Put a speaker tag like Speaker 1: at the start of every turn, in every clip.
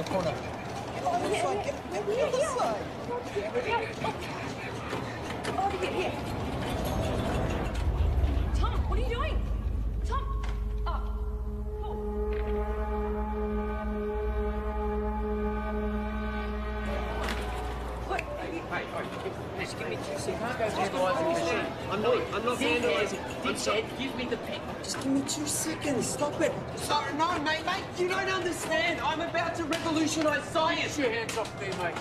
Speaker 1: your corner.
Speaker 2: Oh, yeah. Get the other side.
Speaker 3: Oh, here. Tom, what are you doing? Tom! Oh. Wait.
Speaker 1: Hey, just give me 2 seconds. You can't go vandalising the machine. I'm not vandalising. I'm sorry. Give me the pen. Just give me 2 seconds. Stop it. Sorry, no, mate. You don't understand. I'm about to revolutionise science.
Speaker 4: Get your hands off me, mate.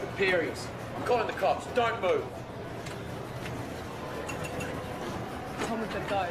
Speaker 4: Imperious. I'm calling the cops. Don't move.
Speaker 3: Tom, we've got to go.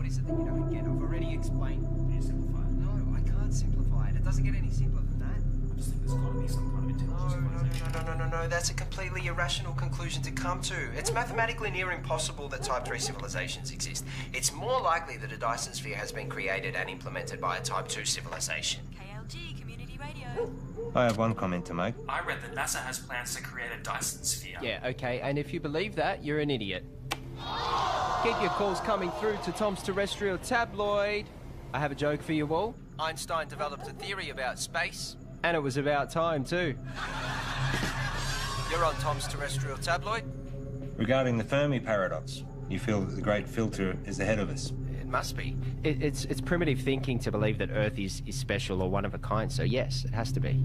Speaker 1: is it that you don't get? I've already explained.
Speaker 4: Can you simplify it?
Speaker 1: No, I can't simplify it. It doesn't get any simpler than that.
Speaker 4: I just think there's got to be some kind of intelligence.
Speaker 1: No. That's a completely irrational conclusion to come to. It's mathematically near impossible that Type 3 civilizations exist. It's more likely that a Dyson sphere has been created and implemented by a Type 2 civilization.
Speaker 5: KLG Community Radio.
Speaker 6: I have one comment to make.
Speaker 7: I read that NASA has plans to create a Dyson sphere.
Speaker 8: Yeah, okay, and if you believe that, you're an idiot. Keep your calls coming through to Tom's Terrestrial Tabloid. I have a joke for you all. Einstein developed a theory about space. And it was about time, too. You're on Tom's Terrestrial Tabloid.
Speaker 6: Regarding the Fermi paradox, you feel that the great filter is ahead of us.
Speaker 8: It must be. It's primitive thinking to believe that Earth is special or one of a kind, so yes, it has to be.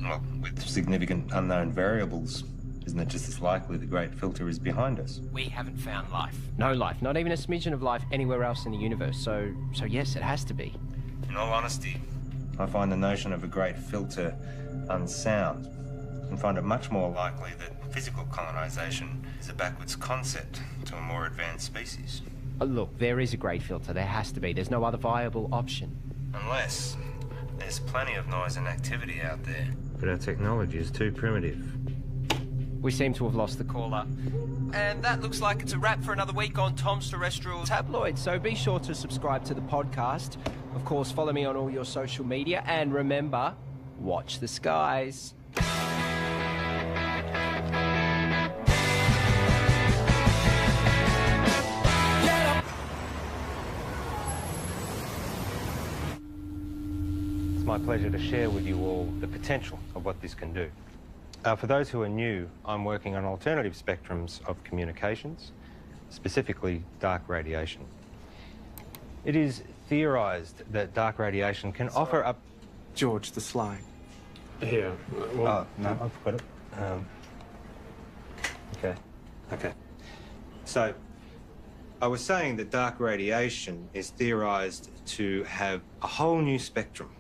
Speaker 6: Well, with significant unknown variables, isn't it just as likely the great filter is behind us?
Speaker 8: We haven't found life. No life, not even a smidgen of life anywhere else in the universe, so yes, it has to be.
Speaker 6: In all honesty, I find the notion of a great filter unsound and find it much more likely that physical colonization is a backwards concept to a more advanced species.
Speaker 8: Look, there is a great filter. There has to be. There's no other viable option.
Speaker 6: Unless there's plenty of noise and activity out there. But our technology is too primitive.
Speaker 8: We seem to have lost the caller. And that looks like it's a wrap for another week on Tom's Terrestrial Tabloid. So be sure to subscribe to the podcast. Of course, follow me on all your social media. And remember, watch the skies.
Speaker 6: It's my pleasure to share with you all the potential of what this can do. For those who are new, I'm working on alternative spectrums of communications, specifically dark radiation. It is theorised that dark radiation can offer up...
Speaker 9: George the Sly.
Speaker 4: Here.
Speaker 6: Oh, no, I've got it. Okay. So, I was saying that dark radiation is theorised to have a whole new spectrum.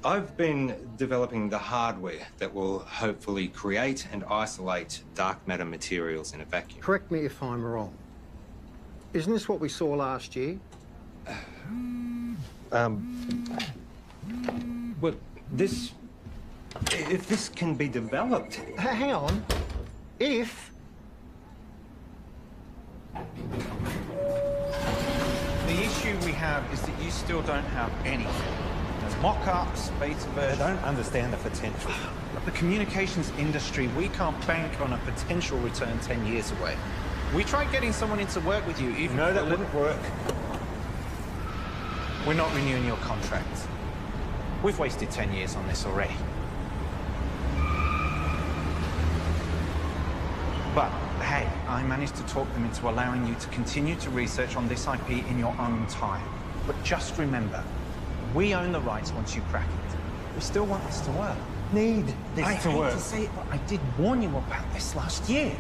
Speaker 6: I've been developing the hardware that will hopefully create and isolate dark matter materials in a vacuum.
Speaker 10: Correct me if I'm wrong. Isn't this what we saw last year?
Speaker 6: Well, If this can be developed...
Speaker 10: Hang on. If...
Speaker 9: The issue we have is that you still don't have anything. There's mock-ups, beta versions.
Speaker 6: I don't understand the potential.
Speaker 9: The communications industry, we can't bank on a potential return 10 years away. We tried getting someone in to work with you, even...
Speaker 6: No, that wouldn't work.
Speaker 9: We're not renewing your contract. We've wasted 10 years on this already. But, hey, I managed to talk them into allowing you to continue to research on this IP in your own time. But just remember, we own the rights once you crack it. We still want this to work.
Speaker 6: Need this to work.
Speaker 9: I hate to say it, but I did warn you about this last year.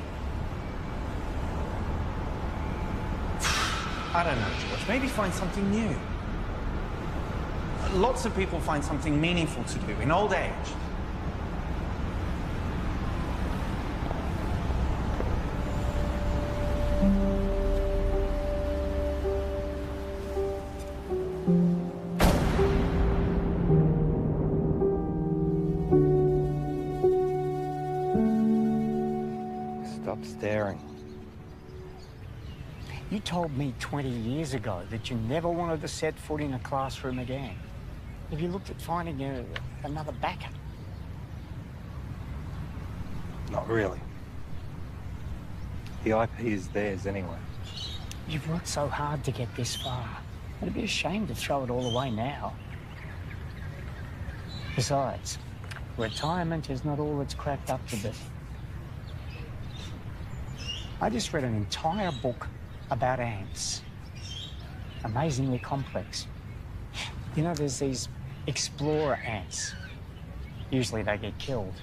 Speaker 9: I don't know, George. Maybe find something new. Lots of people find something meaningful to do in old age.
Speaker 6: Stop staring.
Speaker 11: You told me 20 years ago that you never wanted to set foot in a classroom again. Have you looked at finding another backup?
Speaker 6: Not really. The IP is theirs anyway.
Speaker 11: You've worked so hard to get this far. It'd be a shame to throw it all away now. Besides, retirement is not all it's cracked up to be. I just read an entire book about ants. Amazingly complex. You know, there's these explorer ants. Usually they get killed.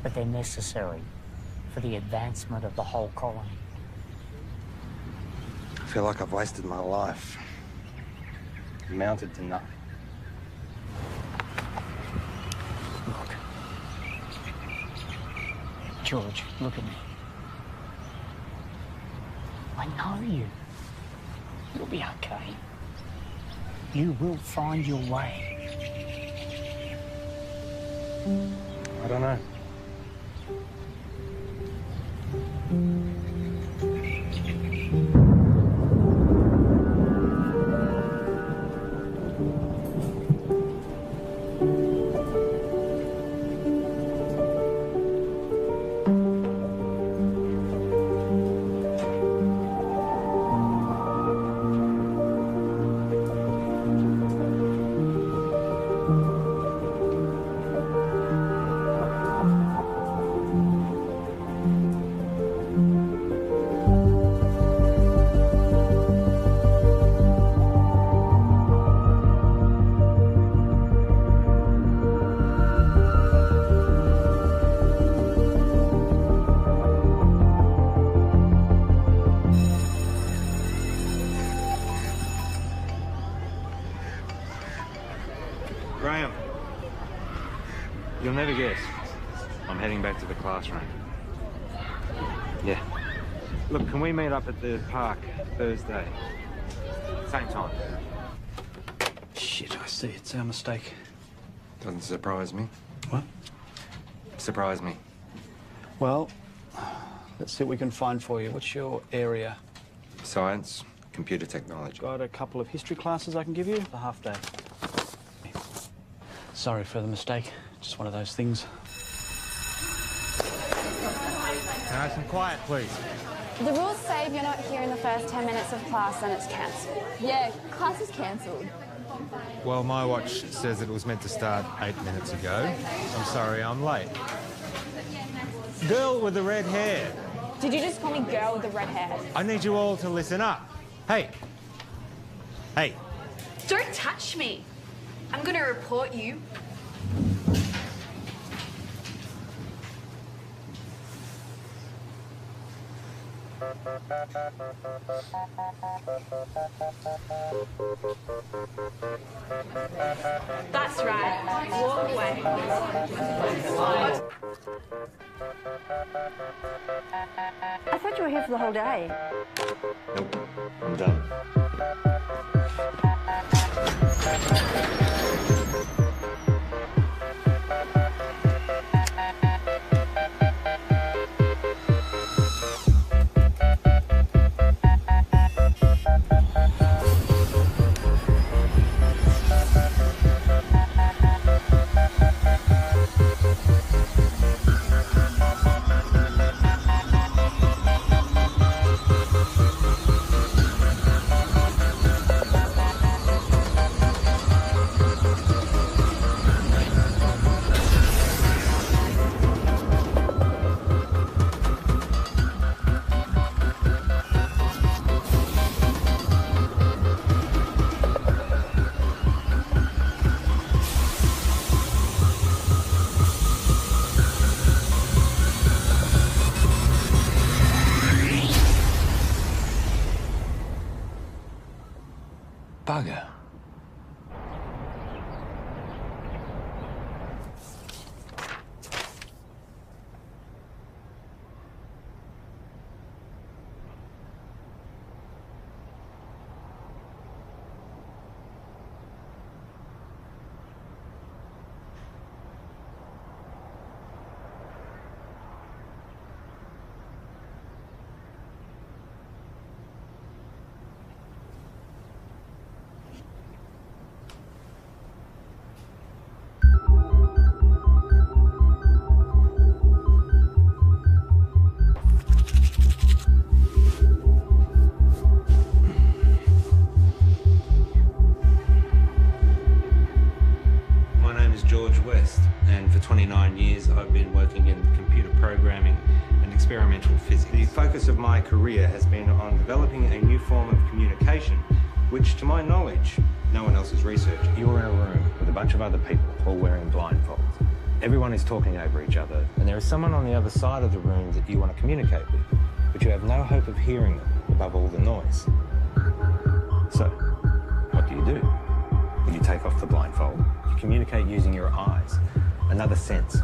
Speaker 11: But they're necessary for the advancement of the whole colony.
Speaker 6: I feel like I've wasted my life. Amounted to nothing.
Speaker 11: Look. George, look at me. I know you. You'll be okay. You will find your way.
Speaker 6: I don't know. You'll never guess. I'm heading back to the classroom. Yeah. Look, can we meet up at the park Thursday? Same time.
Speaker 9: Shit, I see. It's our mistake.
Speaker 6: Doesn't surprise me.
Speaker 9: What?
Speaker 6: Surprise me.
Speaker 12: Well, let's see what we can find for you. What's your area?
Speaker 6: Science, computer technology.
Speaker 12: Got a couple of history classes I can give you. A half day. Sorry for the mistake. Just one of those things.
Speaker 6: Nice and quiet, please.
Speaker 3: The rules say if you're not here in the first 10 minutes of class, then it's cancelled. Yeah, class is cancelled.
Speaker 6: Well, my watch says it was meant to start 8 minutes ago. I'm sorry, I'm late. Girl with the red hair.
Speaker 3: Did you just call me girl with the red hair?
Speaker 6: I need you all to listen up. Hey. Hey.
Speaker 13: Don't touch me. I'm gonna report you. That's right. Walk away.
Speaker 3: I thought you were here for the whole day.
Speaker 6: Nope. I'm done. West, and for 29 years I've been working in computer programming and experimental physics. The focus of my career has been on developing a new form of communication, which, to my knowledge, no one else has researched. You're in a room with a bunch of other people all wearing blindfolds. Everyone is talking over each other, and there is someone on the other side of the room that you want to communicate with, but you have no hope of hearing them above all the noise. So, what do? When you take off the blindfold, you communicate using your eyes, another sense.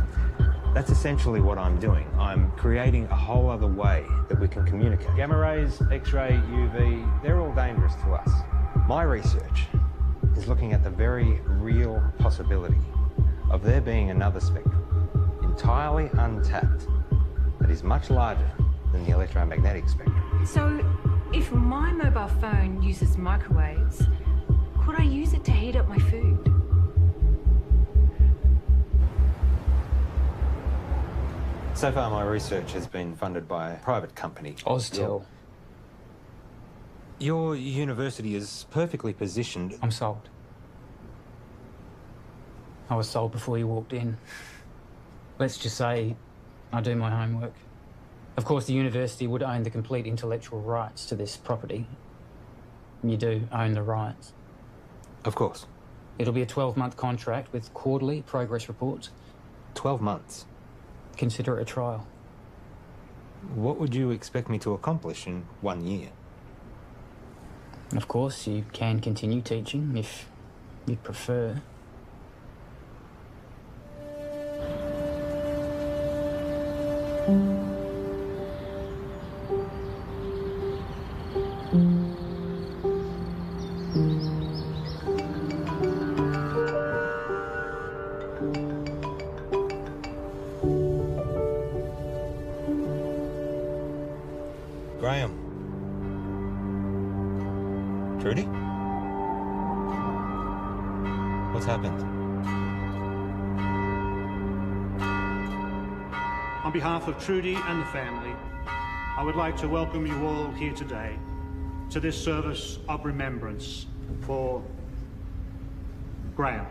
Speaker 6: That's essentially what I'm doing. I'm creating a whole other way that we can communicate. Gamma rays, X-ray, UV, they're all dangerous to us. My research is looking at the very real possibility of there being another spectrum, entirely untapped, that is much larger than the electromagnetic spectrum.
Speaker 14: So, if my mobile phone uses microwaves, could I use it to heat up my food?
Speaker 6: So far, my research has been funded by a private company.
Speaker 11: Oztel.
Speaker 6: Your university is perfectly positioned.
Speaker 11: I'm sold. I was sold before you walked in. Let's just say I do my homework. Of course, the university would own the complete intellectual rights to this property. You do own the rights.
Speaker 6: Of course.
Speaker 11: It'll be a 12-month contract with quarterly progress reports.
Speaker 6: 12 months?
Speaker 11: Consider it a trial.
Speaker 6: What would you expect me to accomplish in 1 year?
Speaker 11: Of course, you can continue teaching if you prefer.
Speaker 6: Graham. Trudy? What's happened?
Speaker 15: On behalf of Trudy and the family, I would like to welcome you all here today to this service of remembrance for Graham.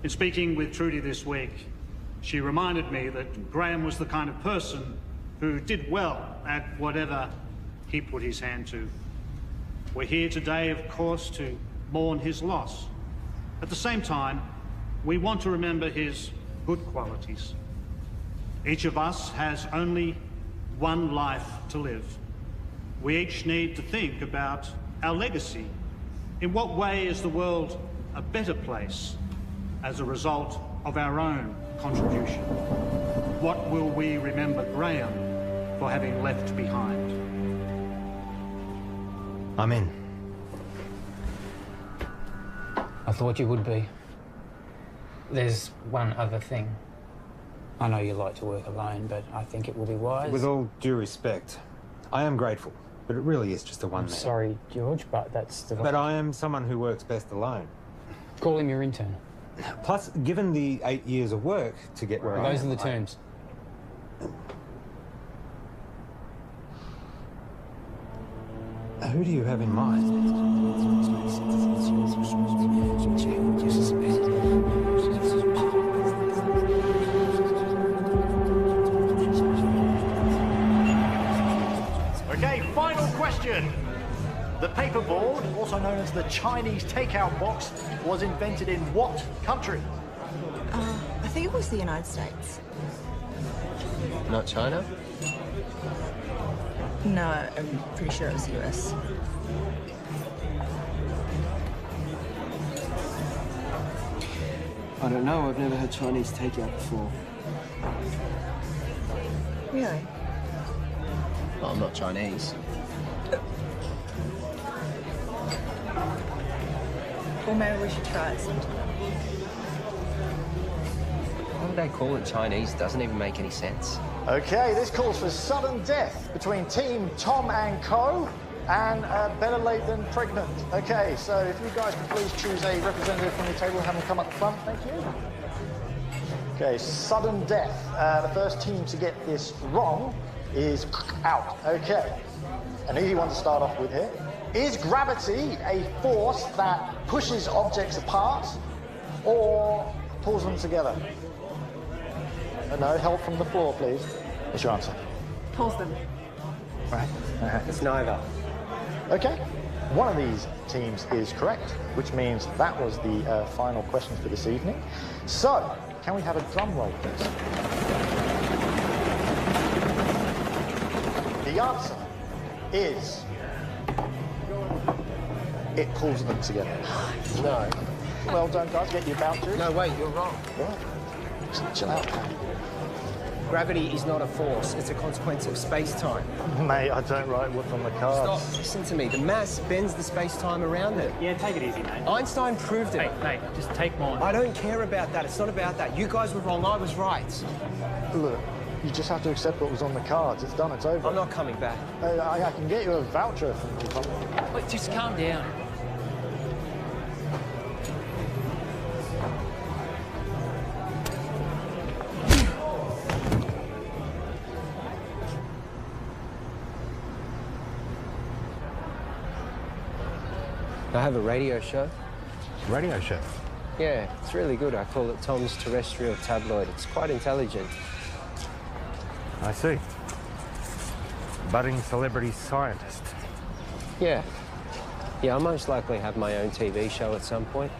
Speaker 15: In speaking with Trudy this week, she reminded me that Graham was the kind of person who did well at whatever he put his hand to. We're here today, of course, to mourn his loss. At the same time, we want to remember his good qualities. Each of us has only one life to live. We each need to think about our legacy. In what way is the world a better place as a result of our own contribution? What will we remember Graham for having left behind?
Speaker 6: I'm in.
Speaker 11: I thought you would be. There's one other thing. I know you like to work alone, but I think it will be wise.
Speaker 6: With all due respect, I am grateful, but it really is just a one-man.
Speaker 11: Sorry, George, but that's the...
Speaker 6: But I am someone who works best alone.
Speaker 11: Call him your intern.
Speaker 6: Plus, given the 8 years of work to get where I am...
Speaker 11: Those are the terms.
Speaker 6: Who do you have in mind?
Speaker 16: Okay, final question. The paperboard, also known as the Chinese takeout box, was invented in what country?
Speaker 2: I think it was the United States.
Speaker 17: Not China?
Speaker 2: No, I'm pretty sure it was the US.
Speaker 17: I don't know. I've never had Chinese takeout before.
Speaker 2: Really?
Speaker 17: Well, I'm not Chinese.
Speaker 2: Well, maybe we should try it sometime.
Speaker 17: Why would they call it Chinese? Doesn't even make any sense.
Speaker 16: Okay, this calls for sudden death between Team Tom and Co. and better late than pregnant. Okay, so if you guys can please choose a representative from the table and have them come up the front, thank you. Okay, sudden death. The first team to get this wrong is out. Okay, an easy one to start off with here. Is gravity a force that pushes objects apart, or pulls them together? No, help from the floor, please. What's your answer?
Speaker 2: Pulls them.
Speaker 16: Right.
Speaker 8: It's neither.
Speaker 16: Okay. One of these teams is correct, which means that was the final question for this evening. So, can we have a drum roll, please? The answer is... it pulls them together.
Speaker 8: No.
Speaker 16: Well done, guys. Get your vouchers.
Speaker 8: No, wait, you're wrong.
Speaker 16: What? Chill out, man.
Speaker 8: Gravity is not a force, it's a consequence of space-time.
Speaker 16: Mate, I don't write what's on the cards.
Speaker 8: Stop, listen to me. The mass bends the space-time around it.
Speaker 11: Yeah, take it easy, mate.
Speaker 8: Einstein proved it.
Speaker 11: Mate, just take mine.
Speaker 8: I don't care about that. It's not about that. You guys were wrong, I was right.
Speaker 16: Look, you just have to accept what was on the cards. It's done, it's over.
Speaker 8: I'm not coming back.
Speaker 16: I can get you a voucher from the...
Speaker 11: Wait, just calm down.
Speaker 8: I have a radio show.
Speaker 6: Radio show?
Speaker 8: Yeah, it's really good. I call it Tom's Terrestrial Tabloid. It's quite intelligent.
Speaker 6: I see. Budding celebrity scientist.
Speaker 8: Yeah. Yeah, I'll most likely have my own TV show at some point.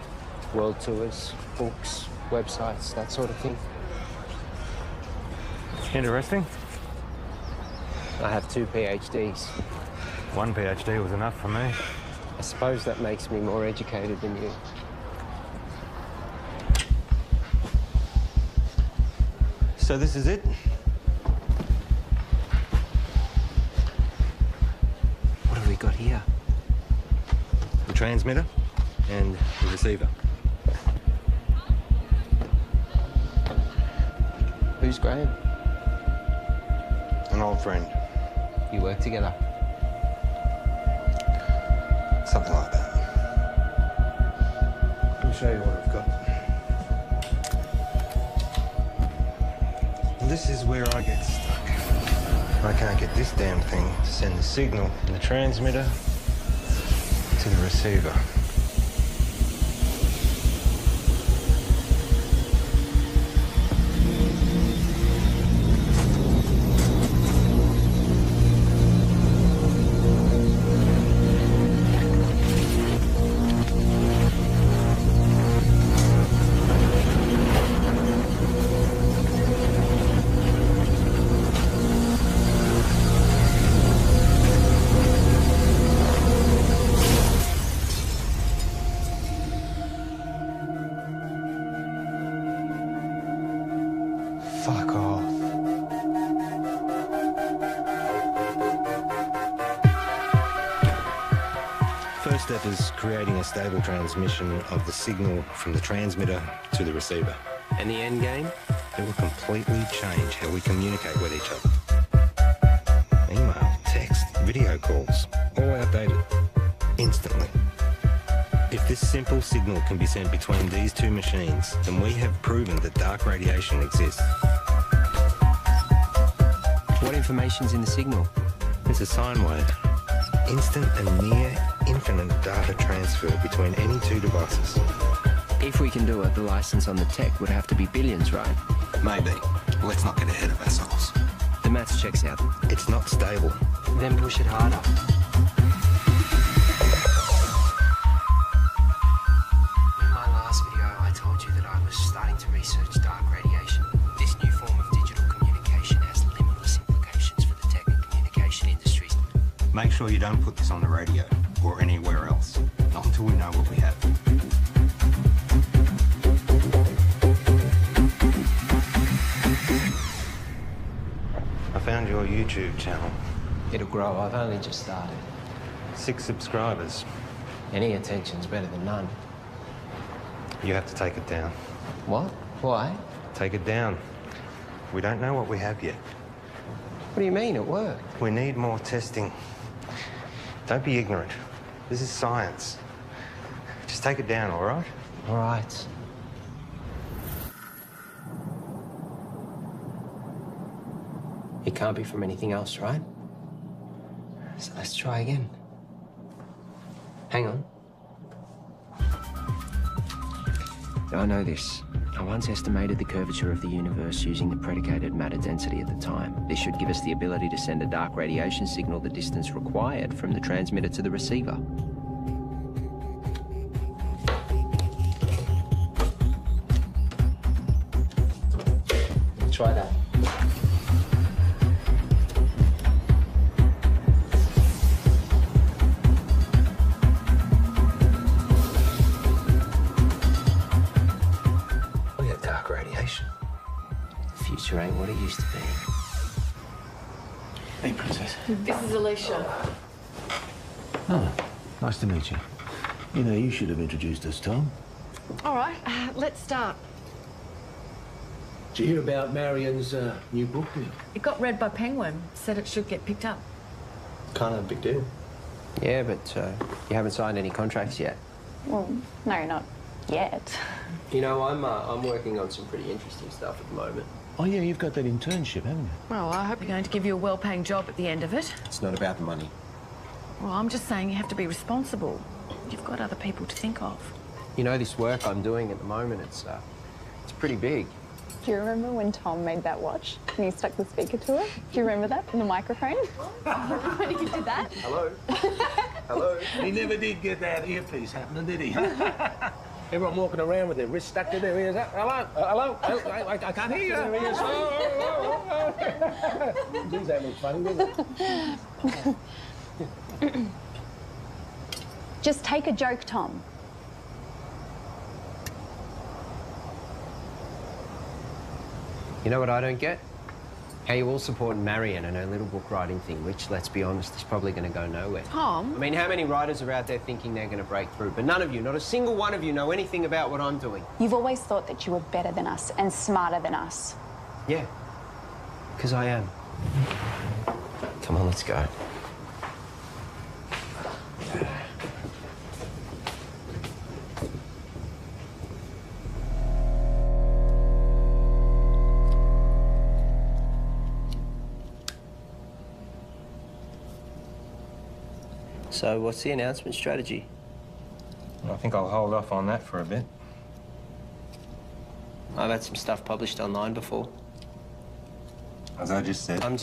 Speaker 8: World tours, books, websites, that sort of thing.
Speaker 6: Interesting.
Speaker 8: I have 2 PhDs.
Speaker 6: One PhD was enough for me.
Speaker 8: I suppose that makes me more educated than you.
Speaker 6: So this is it?
Speaker 8: What have we got here?
Speaker 6: The transmitter and the receiver.
Speaker 8: Who's Graham?
Speaker 6: An old friend.
Speaker 8: You work together?
Speaker 6: Something like that. Let me show you what I've got. This is where I get stuck. I can't get this damn thing to send the signal from the transmitter to the receiver. Fuck off. First step is creating a stable transmission of the signal from the transmitter to the receiver.
Speaker 8: And the end game?
Speaker 6: It will completely change how we communicate with each other. Email, text, video calls, all outdated. Instantly. If this simple signal can be sent between these two machines, then we have proven that dark radiation exists.
Speaker 8: What information's in the signal?
Speaker 6: It's a sine wave. Instant and near infinite data transfer between any two devices.
Speaker 8: If we can do it, the license on the tech would have to be billions, right?
Speaker 6: Maybe. Let's not get ahead of ourselves.
Speaker 8: The maths checks out.
Speaker 6: It's not stable.
Speaker 8: Then push it harder. In my last video, I told you that I was starting to research dark radiation. This new form of digital communication has limitless implications for the tech and communication industries.
Speaker 6: Make sure you don't put this on the radio or anywhere else. Not until we know what we have. I found your YouTube channel.
Speaker 8: It'll grow. I've only just started.
Speaker 6: 6 subscribers.
Speaker 8: Any attention's better than none.
Speaker 6: You have to take it down.
Speaker 8: What? Why?
Speaker 6: Take it down. We don't know what we have yet.
Speaker 8: What do you mean? It worked.
Speaker 6: We need more testing. Don't be ignorant. This is science. Just take it down, all right?
Speaker 8: All right. It can't be from anything else, right? So let's try again. Hang on. I know this.
Speaker 17: I once estimated the curvature of the universe using the predicated matter density at the time. This should give us the ability to send a dark radiation signal the distance required from the transmitter to the receiver.
Speaker 1: Try that.
Speaker 17: Look at dark radiation. The future ain't what it used to be.
Speaker 12: Hey, Princess.
Speaker 14: This is Alicia.
Speaker 18: Oh, nice to meet you. You know, you should have introduced us, Tom.
Speaker 14: All right, let's start.
Speaker 18: Did you hear about Marion's new book?
Speaker 14: It got read by Penguin. Said it should get picked up.
Speaker 17: Kind of a big deal. Yeah, but you haven't signed any contracts yet.
Speaker 3: Well, no, not yet.
Speaker 17: You know, I'm working on some pretty interesting stuff at the moment.
Speaker 18: Oh, yeah, you've got that internship, haven't you?
Speaker 14: Well, I hope you're going to give you a well-paying job at the end of it.
Speaker 17: It's not about the money.
Speaker 14: Well, I'm just saying you have to be responsible. You've got other people to think of.
Speaker 17: You know, this work I'm doing at the moment, it's pretty big.
Speaker 3: Do you remember when Tom made that watch and he stuck the speaker to it? Do you remember that from the microphone? When he did that?
Speaker 17: Hello? Hello?
Speaker 18: He never did get that earpiece happening, did he? Everyone walking around with their wrists stuck to their ears. Hello? Hello? I can't hear you. Their ears. Geez, that looks funny, doesn't it?
Speaker 3: Just take a joke, Tom.
Speaker 17: You know what I don't get? How you all support Marion and her little book writing thing, which, let's be honest, is probably going to go nowhere.
Speaker 14: Tom?
Speaker 17: I mean, how many writers are out there thinking they're going to break through? But none of you, not a single one of you, know anything about what I'm doing.
Speaker 3: You've always thought that you were better than us and smarter than us.
Speaker 17: Yeah, because I am. Come on, let's go. So, what's the announcement strategy?
Speaker 6: I think I'll hold off on that for a bit.
Speaker 17: I've had some stuff published online before.
Speaker 6: As I just said.
Speaker 17: I'm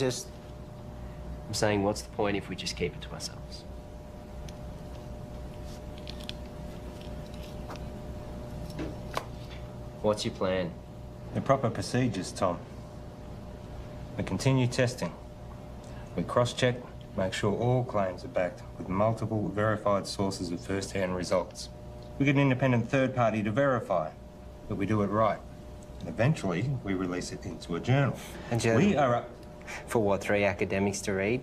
Speaker 17: saying, what's the point if we just keep it to ourselves? What's your plan?
Speaker 6: The proper procedures, Tom. We continue testing. We cross-check, make sure all claims are backed with multiple verified sources of first-hand results. We get an independent third party to verify that we do it right. And eventually, we release it into a journal.
Speaker 17: A journal?
Speaker 6: We are up...
Speaker 17: For what, 3 academics to read?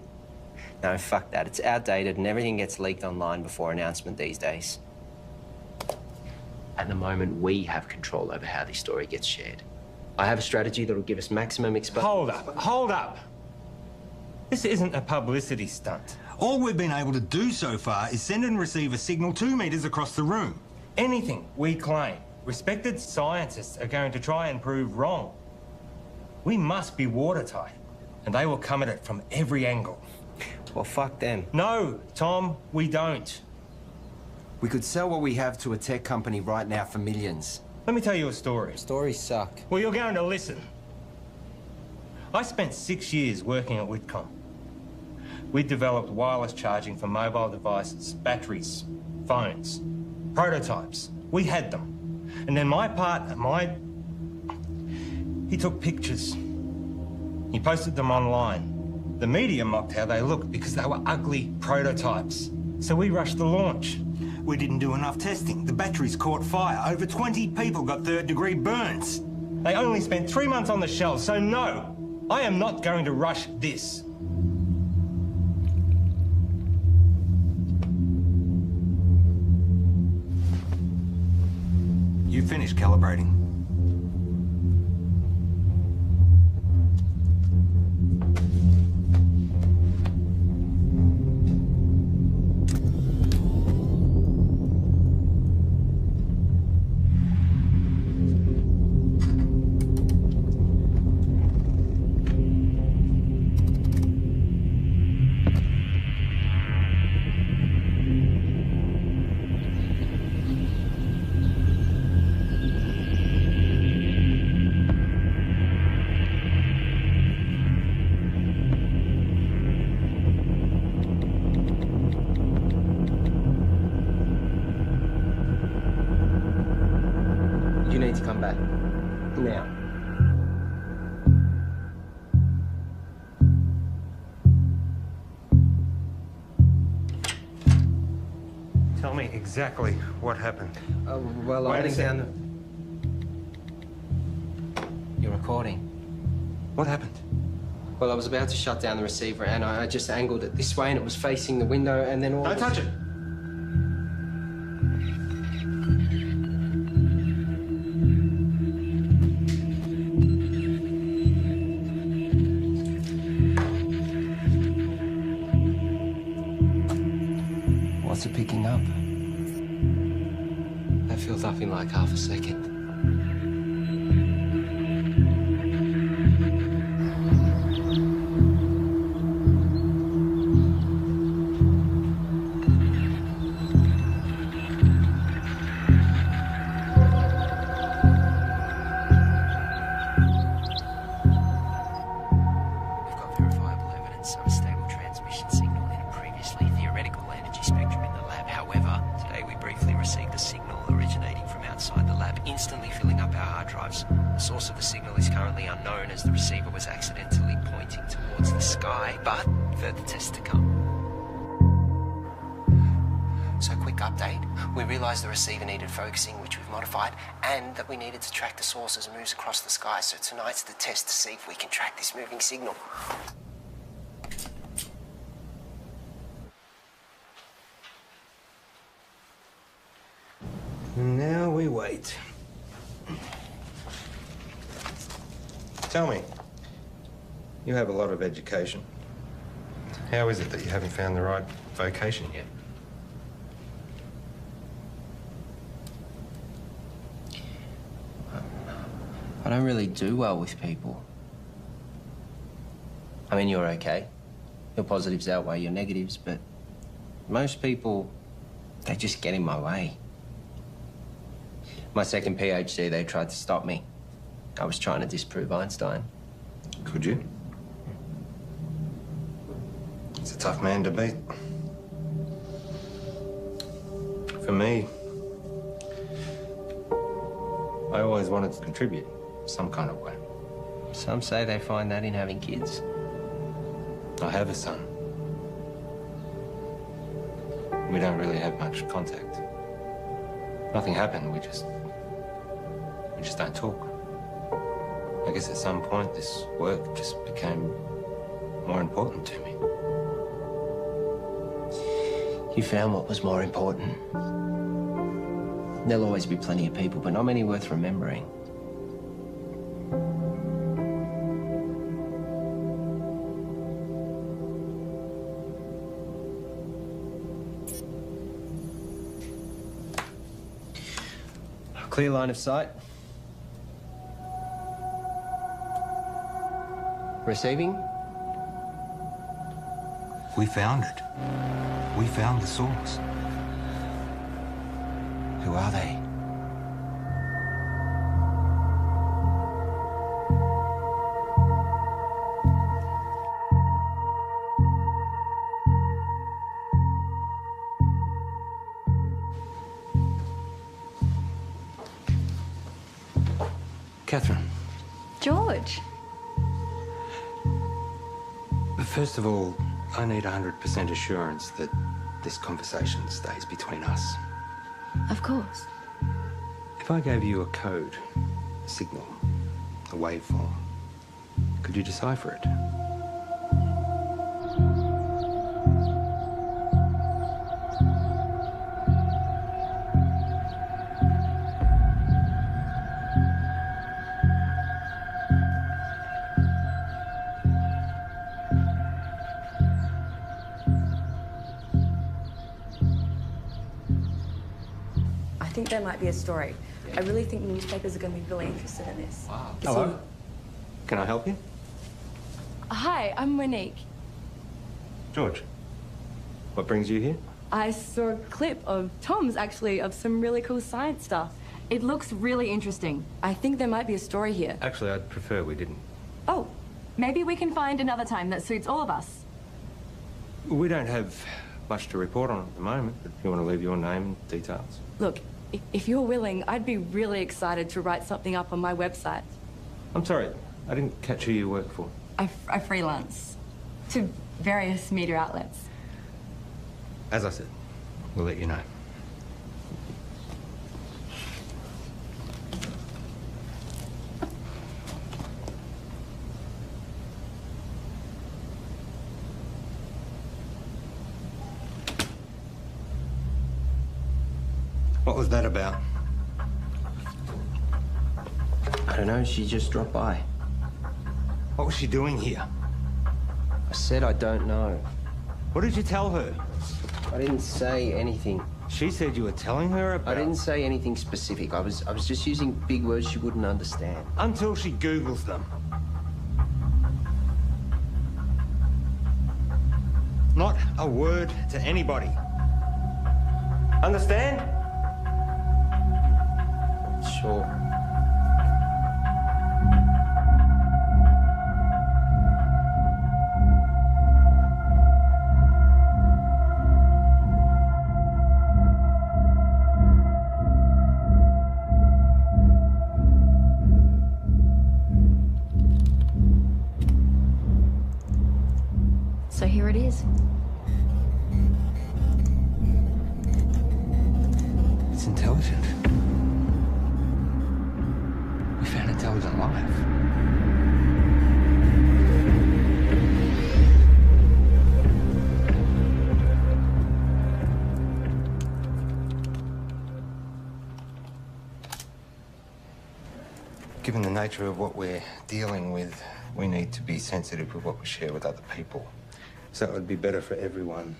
Speaker 17: No, fuck that. It's outdated and everything gets leaked online before announcement these days. At the moment, we have control over how this story gets shared. I have a strategy that'll give us maximum exposure.
Speaker 6: Hold up. This isn't a publicity stunt. All we've been able to do so far is send and receive a signal 2 meters across the room. Anything we claim, respected scientists are going to try and prove wrong. We must be watertight, and they will come at it from every angle.
Speaker 17: Well, fuck them.
Speaker 6: No, Tom, we don't.
Speaker 19: We could sell what we have to a tech company right now for millions.
Speaker 6: Let me tell you a story.
Speaker 17: Stories suck.
Speaker 6: Well, you're going to listen. I spent 6 years working at Whitcomb. We developed wireless charging for mobile devices, batteries, phones, prototypes. We had them. And then my partner, he took pictures. He posted them online. The media mocked how they looked because they were ugly prototypes. So we rushed the launch. We didn't do enough testing. The batteries caught fire. Over 20 people got third-degree burns. They only spent 3 months on the shelf, so no, I am not going to rush this. You finished calibrating.
Speaker 8: need to come back. Now.
Speaker 6: Tell me exactly what happened.
Speaker 8: Well, I was down the... You're recording.
Speaker 6: What happened?
Speaker 8: Well, I was about to shut down the receiver and I just angled it this way and it was facing the window and then all...
Speaker 6: Don't touch it!
Speaker 8: What's it picking up? That fills up in like half a second.
Speaker 17: The receiver needed focusing, which we've modified, and that we needed to track the source as it moves across the sky. So tonight's the test to see if we can track this moving signal.
Speaker 6: Now we wait. Tell me, you have a lot of education. How is it that you haven't found the right vocation yet?
Speaker 17: I don't really do well with people. I mean, you're okay. Your positives outweigh your negatives, but most people, they just get in my way. My second PhD, they tried to stop me. I was trying to disprove Einstein.
Speaker 6: Could you? He's a tough man to beat. For me, I always wanted to contribute some kind of way.
Speaker 17: Some say they find that in having kids.
Speaker 6: I have a son. We don't really have much contact. Nothing happened, we just don't talk. I guess at some point this work just became more important to me.
Speaker 17: You found what was more important. There'll always be plenty of people, but not many worth remembering.
Speaker 8: Clear line of sight. Receiving?
Speaker 19: We found it. We found the source. Who are they?
Speaker 6: Catherine.
Speaker 3: George.
Speaker 6: First of all, I need 100% assurance that this conversation stays between us.
Speaker 3: Of course.
Speaker 6: If I gave you a code, a signal, a waveform, could you decipher it?
Speaker 20: I think there might be a story. I really think newspapers are going to be really interested in this.
Speaker 6: Wow. Hello. Can I help you?
Speaker 20: Hi, I'm Monique.
Speaker 6: George. What brings you here?
Speaker 20: I saw a clip of Tom's, actually, of some really cool science stuff. It looks really interesting. I think there might be a story here.
Speaker 6: Actually, I'd prefer we didn't.
Speaker 20: Oh, maybe we can find another time that suits all of us.
Speaker 6: We don't have much to report on at the moment, but if you want to leave your name and details.
Speaker 20: Look, if you're willing, I'd be really excited to write something up on my website.
Speaker 6: I'm sorry, I didn't catch who you work for.
Speaker 20: I freelance to various media outlets.
Speaker 6: As I said, we'll let you know. What was that about?
Speaker 17: I don't know, she just dropped by.
Speaker 6: What was she doing here?
Speaker 17: I said I don't know.
Speaker 6: What did you tell her?
Speaker 17: I didn't say anything.
Speaker 6: She said you were telling her about...
Speaker 17: I didn't say anything specific. I was just using big words she wouldn't understand.
Speaker 6: Until she Googles them. Not a word to anybody. Understand?
Speaker 17: Sure.
Speaker 20: So here it is.
Speaker 6: It's intelligent. We found intelligent life. Given the nature of what we're dealing with, we need to be sensitive with what we share with other people. So it would be better for everyone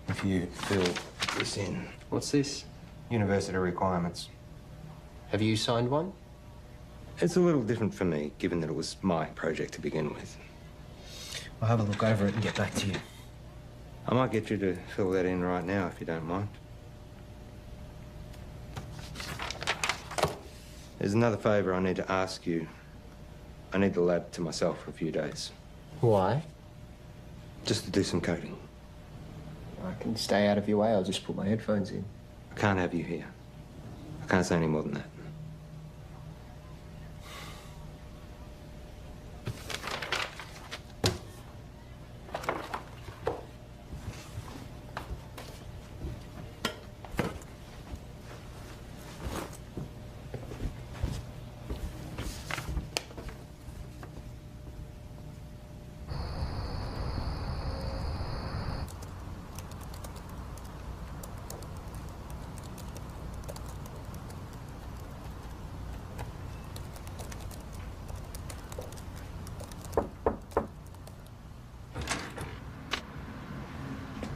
Speaker 6: if you fill this in.
Speaker 17: What's this?
Speaker 6: University requirements.
Speaker 17: Have you signed one?
Speaker 6: It's a little different for me, given that it was my project to begin with.
Speaker 17: I'll have a look over it and get back to you.
Speaker 6: I might get you to fill that in right now, if you don't mind. There's another favour I need to ask you. I need the lab to myself for a few days.
Speaker 17: Why?
Speaker 6: Just to do some coding.
Speaker 17: I can stay out of your way. I'll just put my headphones in.
Speaker 6: I can't have you here. I can't say any more than that.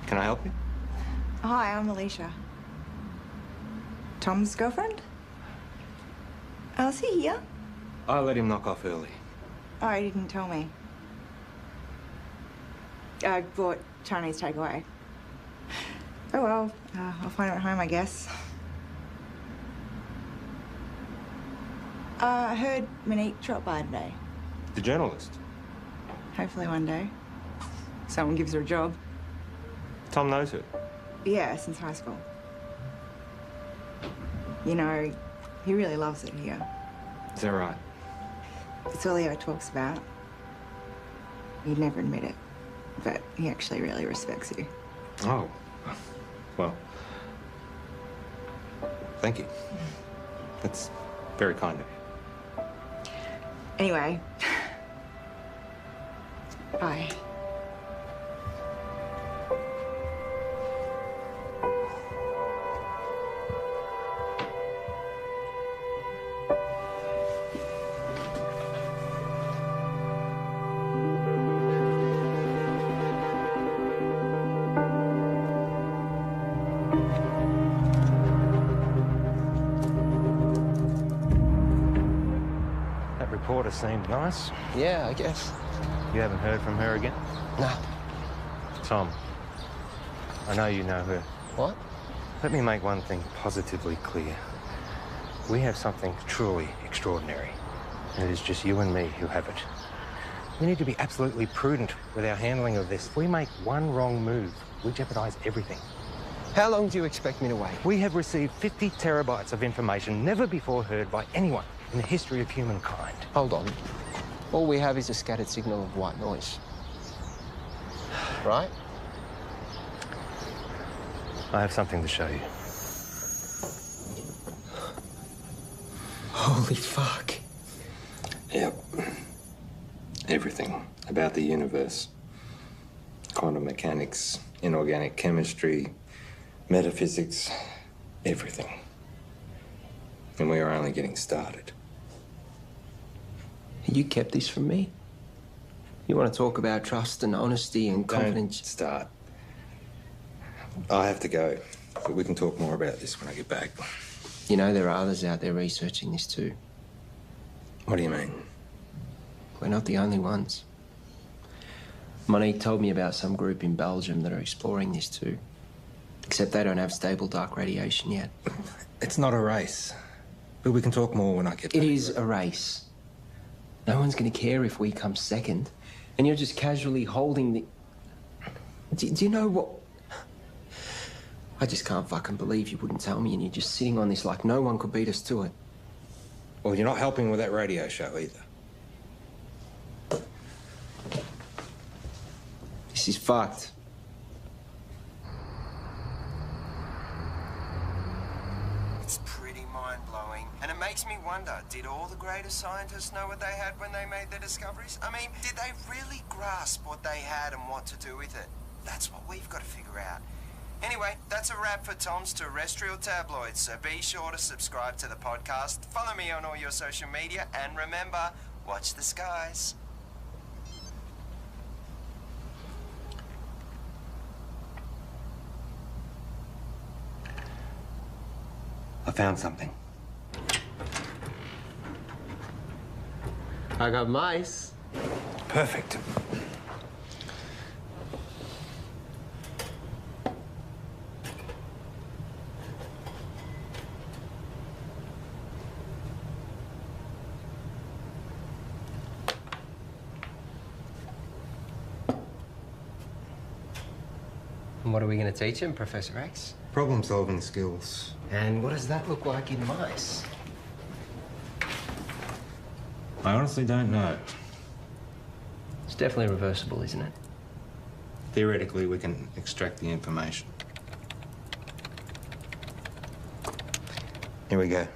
Speaker 6: Can I help you?
Speaker 2: Hi, I'm Alicia. Tom's girlfriend? Oh, is he here?
Speaker 6: I let him knock off early.
Speaker 2: Oh, he didn't tell me. I bought Chinese takeaway. Oh well, I'll find him at home, I guess. I heard Monique dropped by today.
Speaker 6: The journalist?
Speaker 2: Hopefully one day. Someone gives her a job.
Speaker 6: Tom knows her?
Speaker 2: Yeah, since high school. You know, he really loves it here.
Speaker 6: Is that right?
Speaker 2: It's all he ever talks about. He'd never admit it, but he actually really respects you.
Speaker 6: Oh. Well. Thank you. That's very kind of you.
Speaker 2: Anyway. Bye.
Speaker 6: Reporter seemed nice.
Speaker 17: Yeah, I guess.
Speaker 6: You haven't heard from her again?
Speaker 17: No.
Speaker 6: Tom, I know you know her.
Speaker 17: What?
Speaker 6: Let me make one thing positively clear. We have something truly extraordinary, and it is just you and me who have it. We need to be absolutely prudent with our handling of this. If we make one wrong move, we jeopardize everything.
Speaker 8: How long do you expect me to wait?
Speaker 6: We have received 50 terabytes of information never before heard by anyone in the history of humankind.
Speaker 8: Hold on. All we have is a scattered signal of white noise. Right?
Speaker 6: I have something to show you.
Speaker 8: Holy fuck.
Speaker 6: Yep. Everything about the universe. Quantum mechanics, inorganic chemistry, metaphysics, everything. And we are only getting started.
Speaker 8: You kept this from me? You want to talk about trust and honesty and confidence?
Speaker 6: Don't start. I have to go, but we can talk more about this when I get back.
Speaker 8: You know, there are others out there researching this too.
Speaker 6: What do you mean?
Speaker 8: We're not the only ones. Monique told me about some group in Belgium that are exploring this too. Except they don't have stable dark radiation yet.
Speaker 6: It's not a race. But we can talk more when I get back.
Speaker 8: It is a race. No one's going to care if we come second. And you're just casually holding the... Do you know what... I just can't fucking believe you wouldn't tell me and you're just sitting on this like no one could beat us to it.
Speaker 6: Well, you're not helping with that radio show either.
Speaker 8: This is fucked.
Speaker 19: It's pretty mind-blowing. And it makes me wonder, did all the greatest scientists know what they had when they made their discoveries? I mean, did they really grasp what they had and what to do with it? That's what we've got to figure out. Anyway, that's a wrap for Tom's Terrestrial Tabloids, so be sure to subscribe to the podcast, follow me on all your social media, and remember, watch the skies.
Speaker 6: I found something.
Speaker 8: I got mice.
Speaker 6: Perfect.
Speaker 8: And what are we going to teach him, Professor X?
Speaker 6: Problem-solving skills.
Speaker 8: And what does that look like in mice?
Speaker 6: I honestly don't know.
Speaker 8: It's definitely reversible, isn't it?
Speaker 6: Theoretically, we can extract the information. Here we go.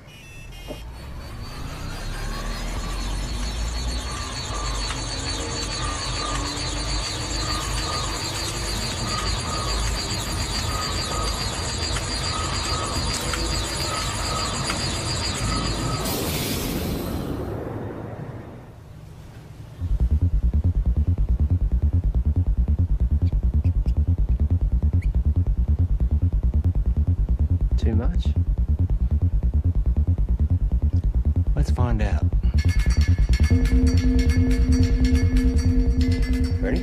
Speaker 8: Too much?
Speaker 6: Let's find out. Ready?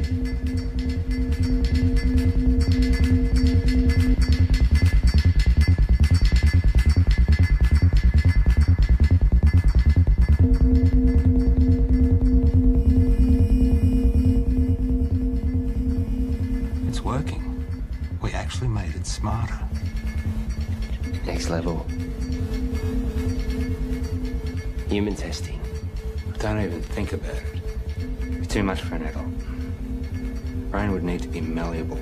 Speaker 6: It's working. We actually made it smarter.
Speaker 8: Next level. Human testing.
Speaker 6: Don't even think about it. It's too much for an adult. Brain would need to be malleable.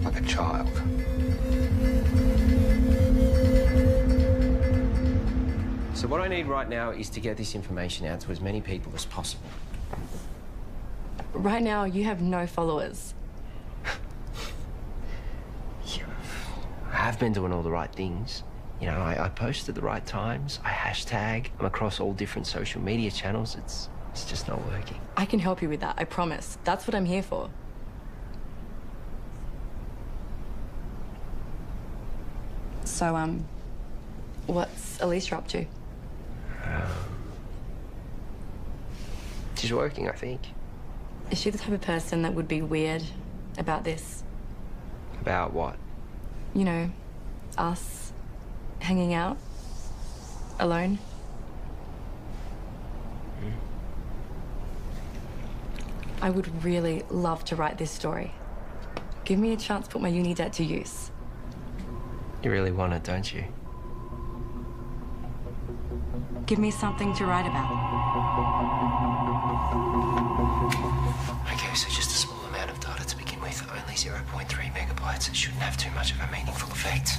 Speaker 6: Like a child.
Speaker 8: So what I need right now is to get this information out to as many people as possible.
Speaker 20: Right now, you have no followers.
Speaker 8: I have been doing all the right things. You know, I post at the right times, I hashtag, I'm across all different social media channels. It's just not working.
Speaker 20: I can help you with that, I promise. That's what I'm here for. So, what's Elisa up to?
Speaker 8: She's working, I think.
Speaker 20: Is she the type of person that would be weird about this?
Speaker 8: About what?
Speaker 20: You know, us hanging out alone. I would really love to write this story. Give me a chance to put my uni debt to use.
Speaker 17: You really want it, don't you?
Speaker 20: Give me something to write about.
Speaker 17: Okay, so just a small amount of data to begin with. Only 0.3 megabytes. It shouldn't have too much of a meaningful effect.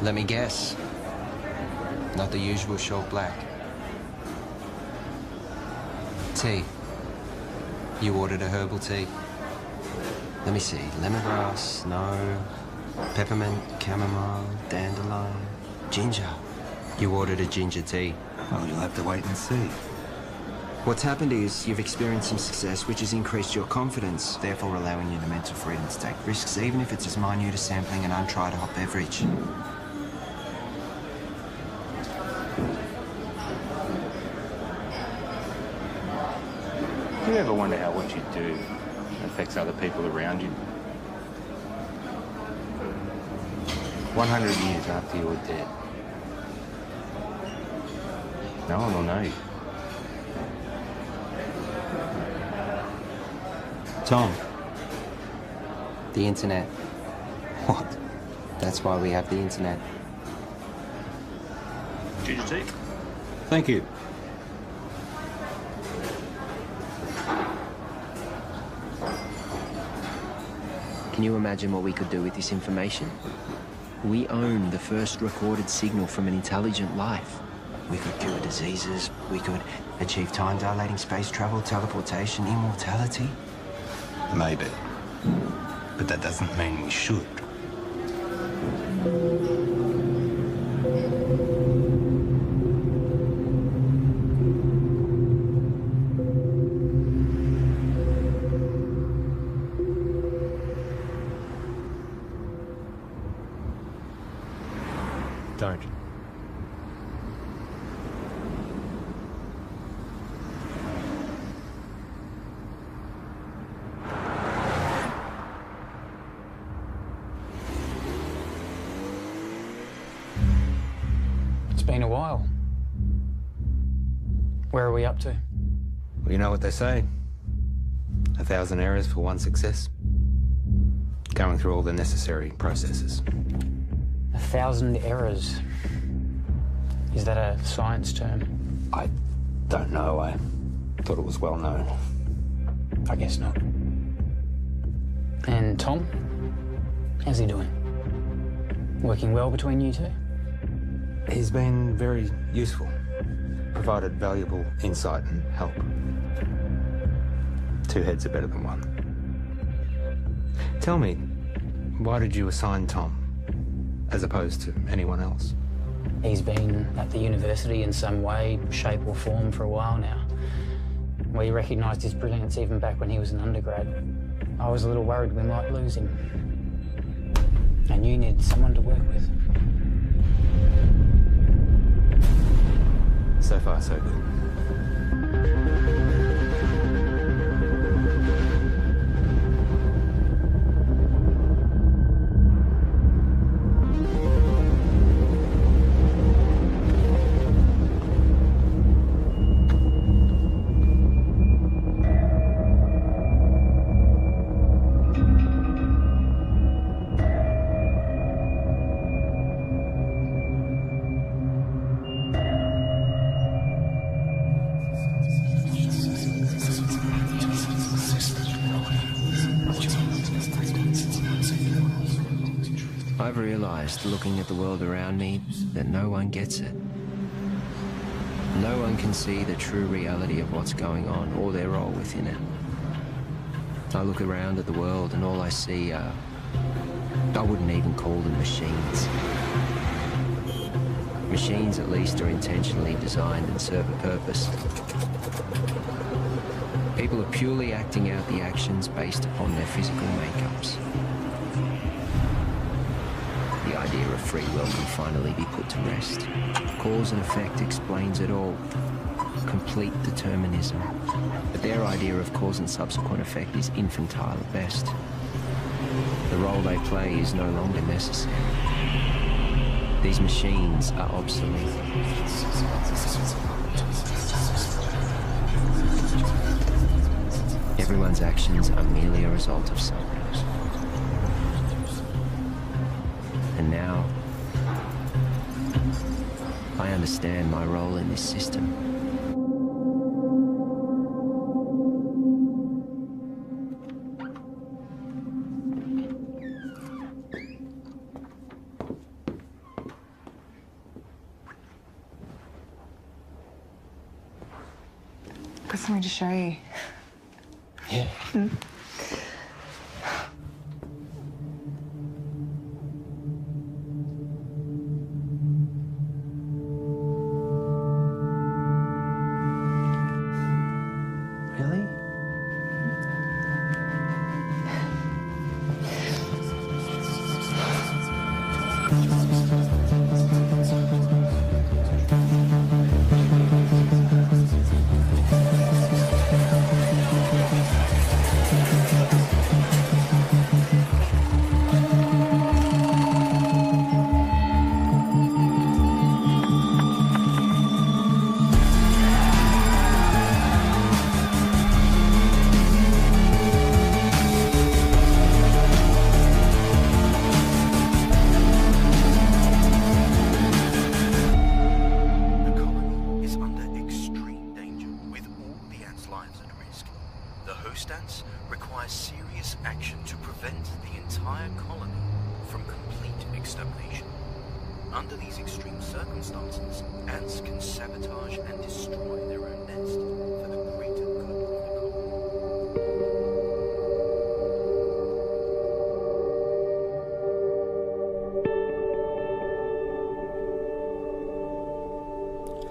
Speaker 17: Let me guess. Not the usual short black. Tea. You ordered a herbal tea. Let me see. Lemongrass, no. Peppermint, chamomile, dandelion, ginger. You ordered a ginger tea.
Speaker 6: Well, you'll have to wait and see.
Speaker 17: What's happened is you've experienced some success, which has increased your confidence, therefore allowing you the mental freedom to take risks, even if it's as minute as sampling an untried hot beverage.
Speaker 21: Do you ever wonder how what you do affects other people around you? 100 years after you're dead, no one will know you.
Speaker 17: Tom. The internet. What? That's why we have the internet.
Speaker 21: Ginger tea?
Speaker 6: Thank you.
Speaker 17: Can you imagine what we could do with this information? We own the first recorded signal from an intelligent life. We could cure diseases, we could achieve time-dilating space travel, teleportation, immortality.
Speaker 6: Maybe. But that doesn't mean we should. Don't.
Speaker 11: It's been a while. Where are we up to?
Speaker 6: Well, you know what they say. 1,000 errors for one success. Going through all the necessary processes.
Speaker 11: 1,000 errors. Is that a science term?
Speaker 6: I don't know. I thought it was well known.
Speaker 11: I guess not. And Tom? How's he doing? Working well between you two?
Speaker 6: He's been very useful. Provided valuable insight and help. Two heads are better than one. Tell me, why did you assign Tom, as opposed to anyone else?
Speaker 11: He's been at the university in some way, shape or form for a while now. We recognised his brilliance even back when he was an undergrad. I was a little worried we might lose him. And you need someone to work with.
Speaker 6: So far, so good.
Speaker 17: I've realized, looking at the world around me, that no one gets it. No one can see the true reality of what's going on or their role within it. I look around at the world and all I see are... I wouldn't even call them machines. Machines, at least, are intentionally designed and serve a purpose. People are purely acting out the actions based upon their physical makeups. The idea of free will can finally be put to rest. Cause and effect explains it all. Complete determinism. But their idea of cause and subsequent effect is infantile at best. The role they play is no longer necessary. These machines are obsolete. Everyone's actions are merely a result of something. And now, I understand my role in this system.
Speaker 2: Got something to show you.
Speaker 17: Yeah. Really?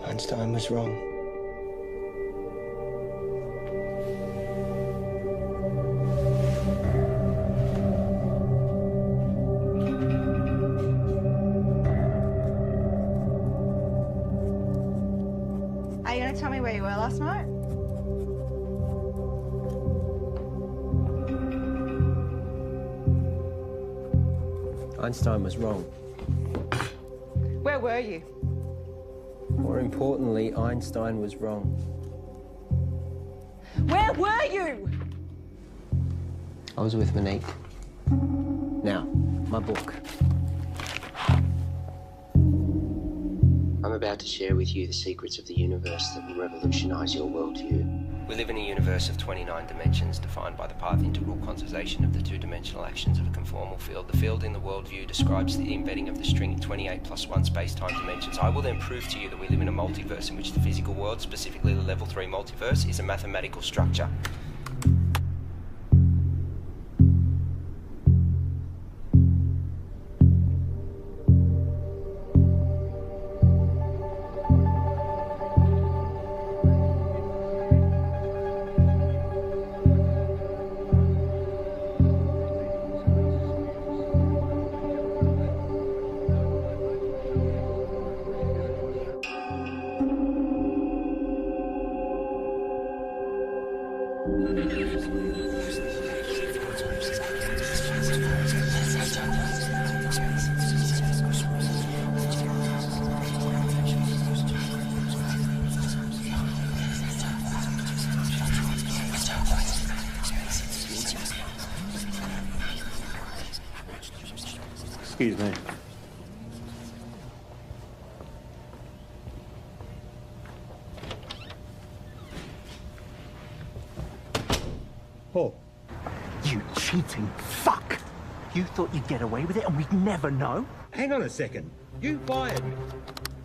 Speaker 17: Einstein was wrong.
Speaker 2: Are you going to tell me where you were last night?
Speaker 17: Einstein was wrong.
Speaker 2: Where were you?
Speaker 17: More importantly, Einstein was wrong.
Speaker 2: Where were you?
Speaker 17: I was with Monique. Now, my book. I'm about to share with you the secrets of the universe that will revolutionize your worldview. We live in a universe of 29 dimensions defined by the path integral quantization of the two-dimensional actions of a conformal field. The field in the worldview describes the embedding of the string 28 plus 1 space-time dimensions. I will then prove to you that we live in a multiverse in which the physical world, specifically the level 3 multiverse, is a mathematical structure.
Speaker 6: Excuse me.
Speaker 10: Paul.
Speaker 18: You cheating fuck!
Speaker 5: You thought you'd get away with it and we'd never know?
Speaker 6: Hang on a second. You fired me.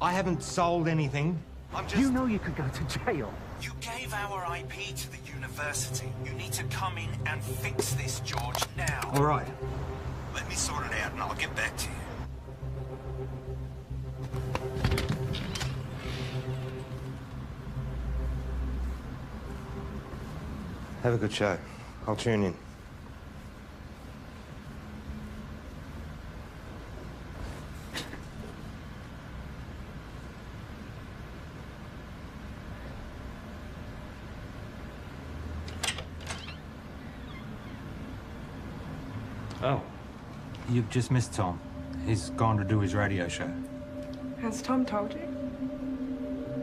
Speaker 6: I haven't sold anything.
Speaker 5: You know you could go to jail.
Speaker 19: You gave our IP to the university. You need to come in and fix this, George, now.
Speaker 6: All right.
Speaker 19: Let me sort it out and I'll get back to you.
Speaker 6: Have a good show. I'll tune in. Oh, you've just missed Tom. He's gone to do his radio show.
Speaker 2: Has Tom told you?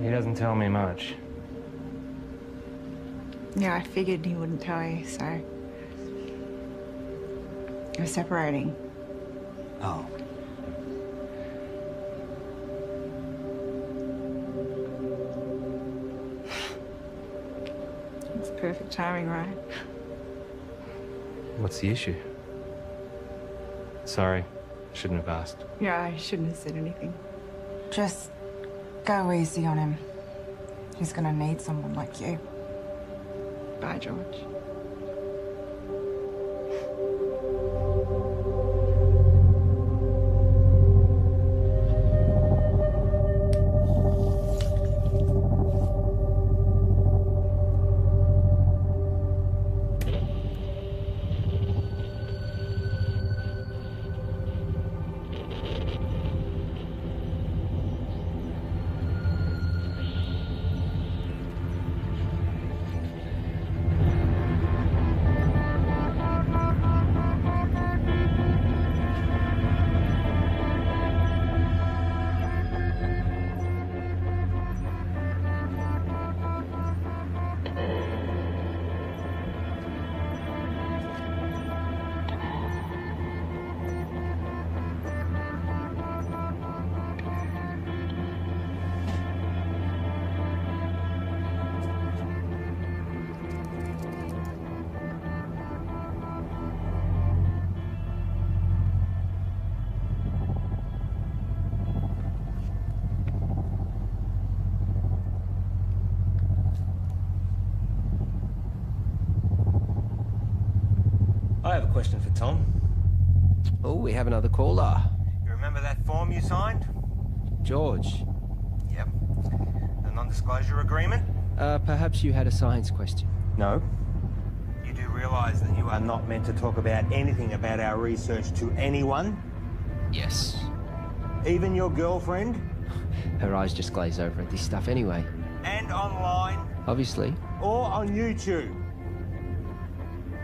Speaker 6: He doesn't tell me much.
Speaker 2: Yeah, I figured he wouldn't tell you, so... We're separating.
Speaker 6: Oh.
Speaker 2: It's perfect timing, right?
Speaker 6: What's the issue? Sorry, shouldn't have asked.
Speaker 2: Yeah, I shouldn't have said anything. Just go easy on him. He's gonna need someone like you. Bye, George.
Speaker 6: I have a question for Tom.
Speaker 8: Oh, we have another caller.
Speaker 6: You remember that form you signed?
Speaker 8: George.
Speaker 6: Yep. The non-disclosure agreement?
Speaker 8: Perhaps you had a science question.
Speaker 6: No. You do realise that you are not meant to talk about anything about our research to anyone?
Speaker 8: Yes.
Speaker 6: Even your girlfriend?
Speaker 8: Her eyes just glaze over at this stuff anyway.
Speaker 6: And online?
Speaker 8: Obviously.
Speaker 6: Or on YouTube?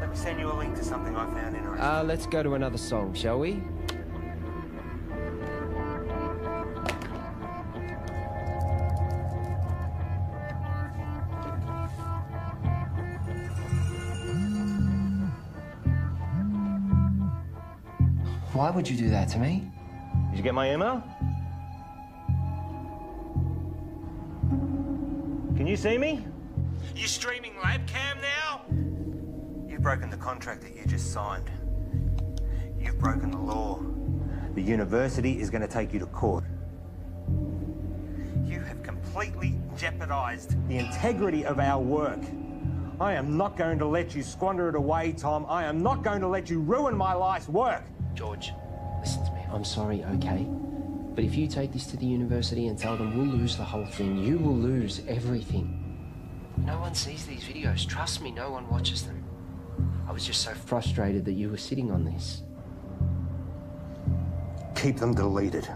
Speaker 6: Let me send you a link to something I found interesting.
Speaker 8: Let's go to another song, shall we? Why would you do that to me?
Speaker 6: Did you get my email? Can you see me?
Speaker 18: You streaming labcam now?
Speaker 6: You've broken the contract that you just signed. You've broken the law. The university is going to take you to court. You have completely jeopardized the integrity of our work. I am not going to let you squander it away, Tom. I am not going to let you ruin my life's work.
Speaker 8: George, listen to me. I'm sorry, okay? But if you take this to the university and tell them we'll lose the whole thing, you will lose everything. No one sees these videos. Trust me, no one watches them. I was just so frustrated that you were sitting on this.
Speaker 6: Keep them deleted.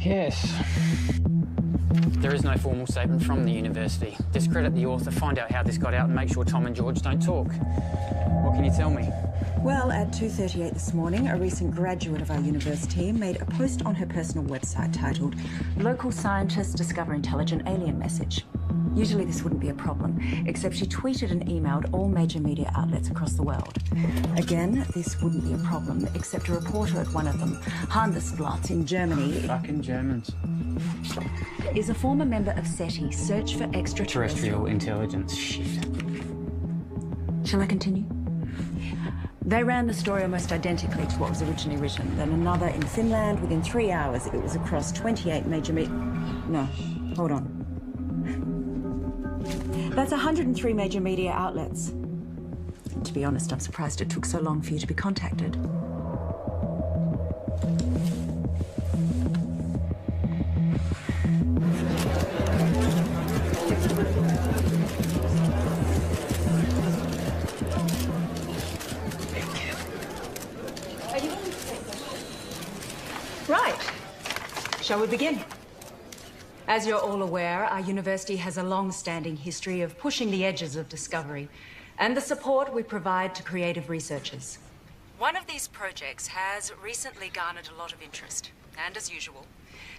Speaker 7: Yes. There is no formal statement from the university. Discredit the author, find out how this got out and make sure Tom and George don't talk. What can you tell me?
Speaker 22: Well, at 2:38 this morning, a recent graduate of our university made a post on her personal website titled, "Local Scientists Discover Intelligent Alien Message." Usually this wouldn't be a problem, except she tweeted and emailed all major media outlets across the world. Again, this wouldn't be a problem, except a reporter at one of them, Handelsblatt in Germany...
Speaker 7: Fucking Germans.
Speaker 22: ...is a former member of SETI, Search for
Speaker 7: Terrestrial Intelligence. Shit.
Speaker 22: Shall I continue? They ran the story almost identically to what was originally written. Then another in Finland. Within 3 hours, it was across 28 major No, hold on. That's 103 major media outlets. To be honest, I'm surprised it took so long for you to be contacted. Right. Shall we begin? As you're all aware, our university has a long-standing history of pushing the edges of discovery and the support we provide to creative researchers. One of these projects has recently garnered a lot of interest, and as usual,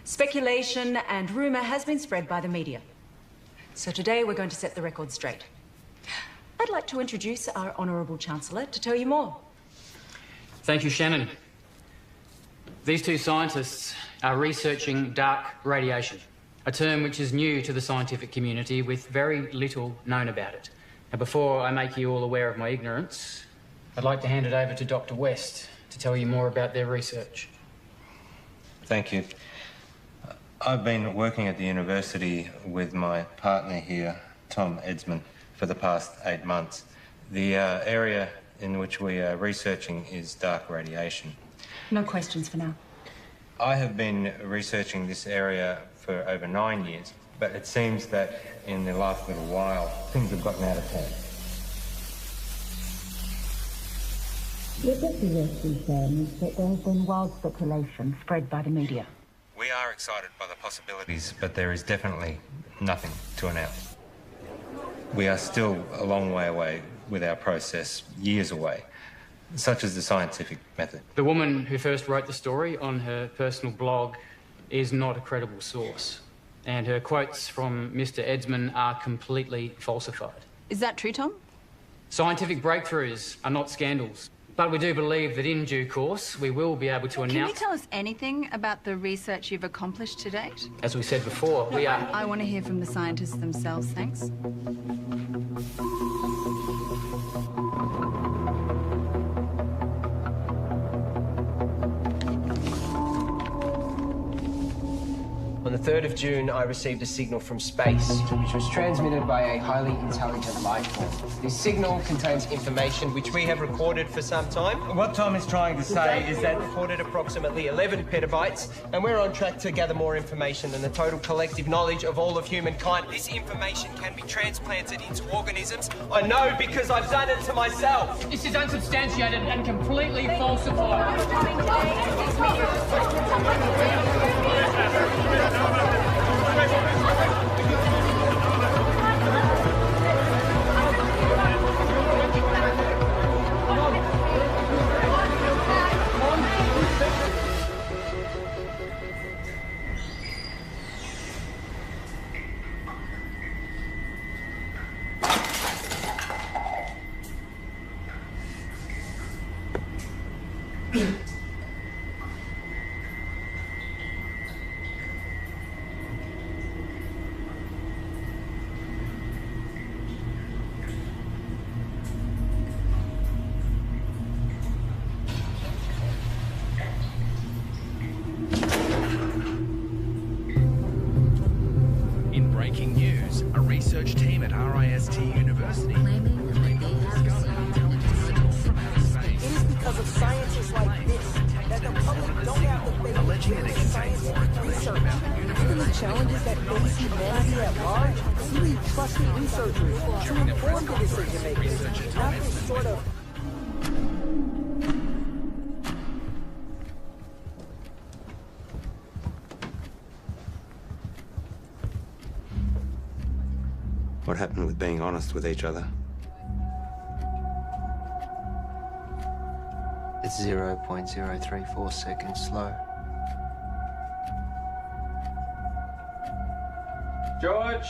Speaker 22: speculation and rumor has been spread by the media. So today we're going to set the record straight. I'd like to introduce our Honourable Chancellor to tell you more.
Speaker 7: Thank you, Shannon. These two scientists are researching dark radiation, a term which is new to the scientific community with very little known about it. Now, before I make you all aware of my ignorance, I'd like to hand it over to Dr. West to tell you more about their research.
Speaker 6: Thank you. I've been working at the university with my partner here, Tom Edsman, for the past 8 months. The area in which we are researching is dark radiation.
Speaker 22: No questions for now.
Speaker 6: I have been researching this area for over 9 years, but it seems that in the last little while, things have gotten out of hand.
Speaker 22: What Dr. West is saying is that there has been wild speculation spread by the media.
Speaker 6: We are excited by the possibilities, but there is definitely nothing to announce. We are still a long way away with our process, years away, such as the scientific method.
Speaker 7: The woman who first wrote the story on her personal blog is not a credible source, and her quotes from Mr. Edsman are completely falsified.
Speaker 23: Is that true, Tom?
Speaker 7: Scientific breakthroughs are not scandals, but we do believe that in due course we will be able to
Speaker 23: Can you
Speaker 7: announce...
Speaker 23: tell us anything about the research you've accomplished to date?
Speaker 7: As we said before, we are...
Speaker 23: I want to hear from the scientists themselves, thanks.
Speaker 8: On the 3rd of June, I received a signal from space, which was transmitted by a highly intelligent life form. This signal contains information which we have recorded for some time. What Tom is trying to say is that recorded approximately 11 petabytes, and we're on track to gather more information than the total collective knowledge of all of humankind. This information can be transplanted into organisms. I know because I've done it to myself.
Speaker 7: This is unsubstantiated and completely falsified.
Speaker 24: In breaking news, a research team at RIST University claiming that they have
Speaker 1: It is because of scientists like this that the public don't have the faith
Speaker 24: alleging
Speaker 1: in
Speaker 24: that it contains
Speaker 1: scientific research. Given the challenges that face humanity at large, we need trusted researchers to inform the decision makers, not this sort of...
Speaker 6: what happened with being honest with each other.
Speaker 17: It's 0.034 seconds slow.
Speaker 7: George!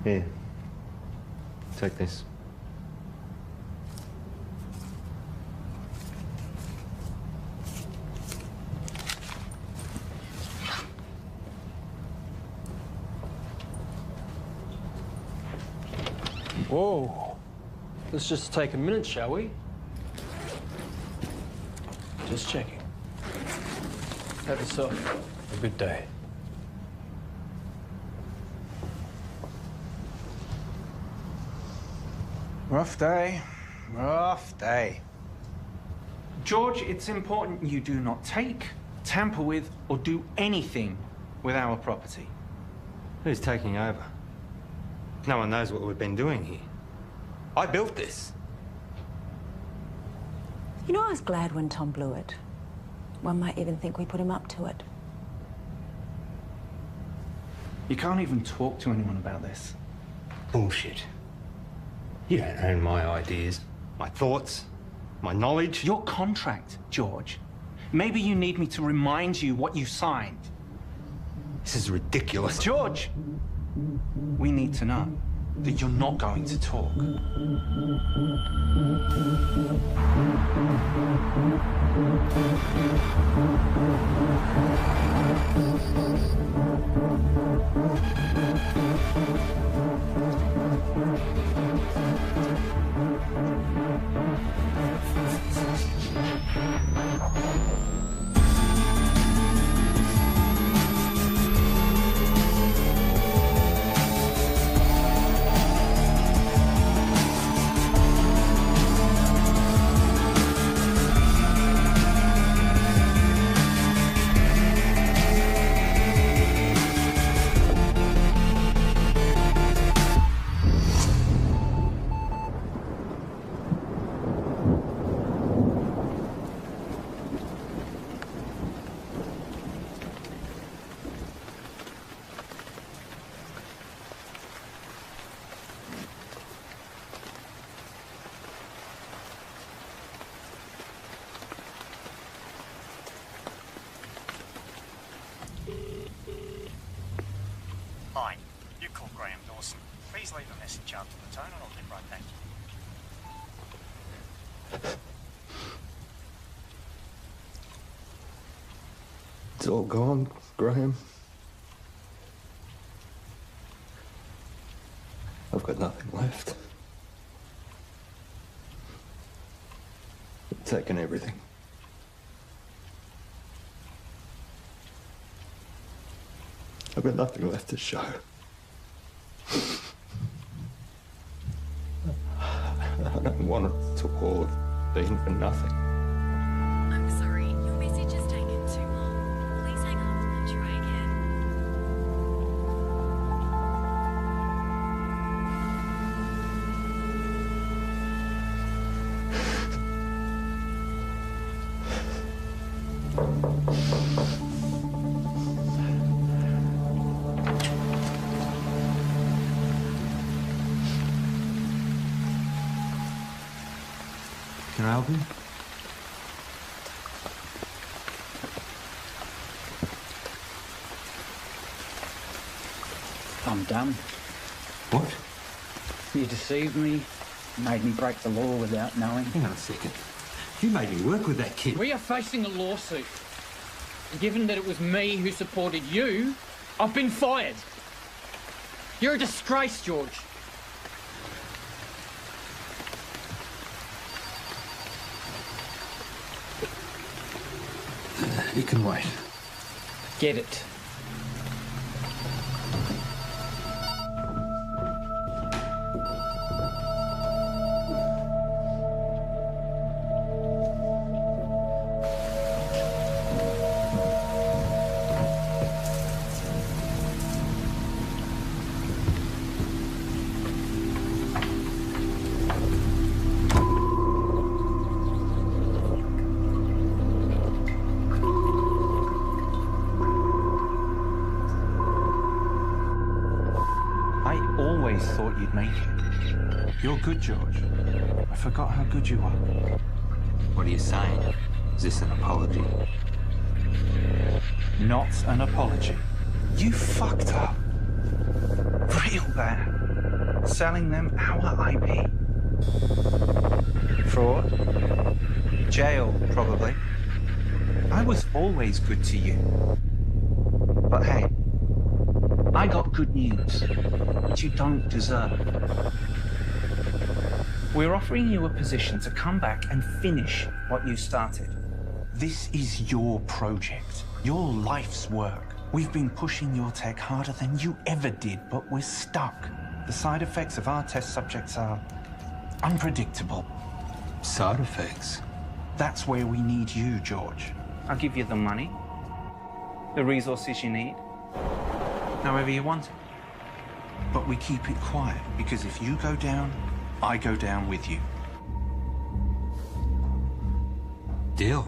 Speaker 6: Here. Take this.
Speaker 4: Whoa. Let's just take a minute, shall we? Just checking. Have yourself a good day.
Speaker 5: Rough day. Rough day. George, it's important you do not take, tamper with, or do anything with our property.
Speaker 6: Who's taking over? No one knows what we've been doing here. I built this.
Speaker 9: You know, I was glad when Tom blew it. One might even think we put him up to it.
Speaker 5: You can't even talk to anyone about this.
Speaker 6: Bullshit. You don't own my ideas, my thoughts, my knowledge.
Speaker 5: Your contract, George. Maybe you need me to remind you what you signed.
Speaker 6: This is ridiculous.
Speaker 5: George! We need to know that you're not going to talk.
Speaker 11: Hi, you call Graham Dawson. Please leave a message after the tone and I'll get right back to you.
Speaker 6: It's all gone, Graham. I've got nothing left. They've taken everything. I've got nothing left to show. I don't want it to all have been for nothing.
Speaker 20: I'm sorry, your message has taken too long. Please hang up and try again.
Speaker 6: Can I help you?
Speaker 11: I'm done.
Speaker 6: What?
Speaker 11: You deceived me, made me break the law without knowing.
Speaker 6: Hang on a second. You made me work with that kid.
Speaker 7: We are facing a lawsuit. Given that it was me who supported you, I've been fired. You're a disgrace, George.
Speaker 6: You can wait.
Speaker 7: Get it.
Speaker 5: didn't make it. You're good, George. I forgot how good you are.
Speaker 21: What are you saying? Is this an apology?
Speaker 5: Not an apology. You fucked up. Real bad. Selling them our IP. Fraud. Jail, probably. I was always good to you. But hey, I got good news, which you don't deserve. We're offering you a position to come back and finish what you started. This is your project, your life's work. We've been pushing your tech harder than you ever did, but we're stuck. The side effects of our test subjects are unpredictable.
Speaker 21: Side effects?
Speaker 5: That's where we need you, George. I'll give you the money, the resources you need, however you want it. But we keep it quiet, because if you go down, I go down with you.
Speaker 21: Deal.